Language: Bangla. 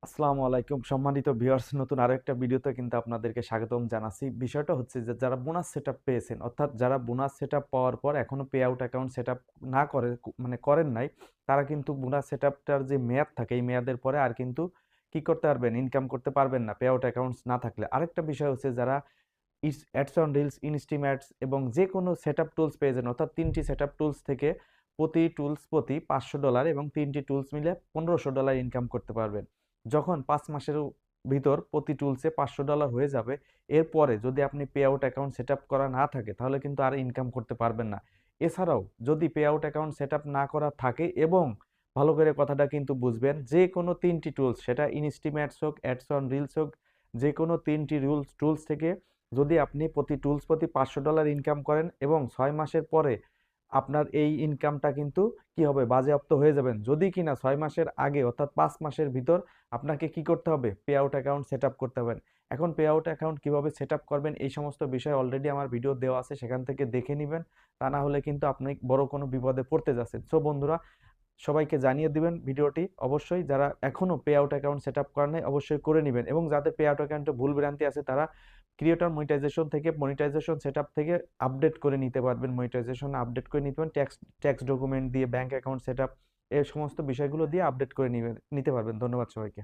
আসসালামু আলাইকুম সম্মানিত ভিউয়ার্স, নতুন আরো একটা ভিডিওতে কিন্তু আপনাদেরকে স্বাগতম জানাচ্ছি। বিষয়টা হচ্ছে যে যারা বোনাস সেটআপ পেয়েছেন, অর্থাৎ যারা বোনাস সেটআপ পাওয়ার পর এখনো পে আউট অ্যাকাউন্ট সেটআপ না করে মানে করেন নাই, তারা কিন্তু বোনাস সেটআপটার যে মেয়াদ থাকে এই মেয়াদের পরে আর কিন্তু কি করতে পারবেন, ইনকাম করতে পারবেন না পে আউট অ্যাকাউন্টস না থাকলে। আরেকটা বিষয় হচ্ছে যারা অ্যাডস অন রিলস, ইনস্টিম্যাটস এবং যে কোনো সেটআপ টুলস পেয়ে যান, অর্থাৎ ৩টি সেটআপ টুলস থেকে প্রতি টুলস প্রতি $৫০০ এবং ৩টি টুলস মিলে $১৫০০ ইনকাম করতে পারবেন। যখন ৫ মাসের ভিতর প্রতি টুলসে $৫০০ হয়ে যাবে, এরপরে যদি আপনি পে আউট অ্যাকাউন্ট সেটআপ করা না থাকে তাহলে কিন্তু আর ইনকাম করতে পারবেন না। এছাড়াও যদি পে আউট অ্যাকাউন্ট সেটআপ না করা থাকে এবং ভালো করে কথাটা কিন্তু বুঝবেন, যে কোনো ৩টি টুলস সেটা ইনস্টিম্যাটস হোক, অ্যাডস অন রিলস হোক, যে কোনো ৩টি টুলস থেকে যদি আপনি প্রতি টুলস প্রতি $৫০০ ইনকাম করেন এবং ৬ মাসের পরে আপনার এই ইনকামটা কিন্তু কি হবে, বাজেয়াপ্ত হয়ে যাবেন। যদি কিনা ৬ মাসের আগে অর্থাৎ ৫ মাসের ভিতর আপনাকে কি করতে হবে, pay out account set up করতে হবে। এখন পে আউট অ্যাকাউন্ট কিভাবে সেট আপ করবেন এই সমস্ত বিষয় অলরেডি আমার ভিডিও দেওয়া আছে, সেখান থেকে দেখে নিবেন। তা না হলে কিন্তু আপনি বড় কোনো বিপদে পড়তে যাচ্ছেন। সো বন্ধুরা, সবাইকে জানিয়ে দিবেন ভিডিওটি। অবশ্যই যারা এখনো pay out account set up করেন নাই অবশ্যই করে নেবেন, এবং যাদের পে আউট অ্যাকাউন্টে ভুল ভ্রান্তি আছে তারা ক্রিয়েটর মনিটাইজেশন থেকে মনিটাইজেশন সেট আপ থেকে আপডেট করে নিতে পারবেন। মনিটাইজেশন আপডেট করে নিতে পারবেন, ট্যাক্স ট্যাক্স ডকুমেন্ট দিয়ে, ব্যাংক অ্যাকাউন্ট সেট আপ এই সমস্ত বিষয়গুলো দিয়ে আপডেট করে নিতে পারবেন। ধন্যবাদ সবাইকে।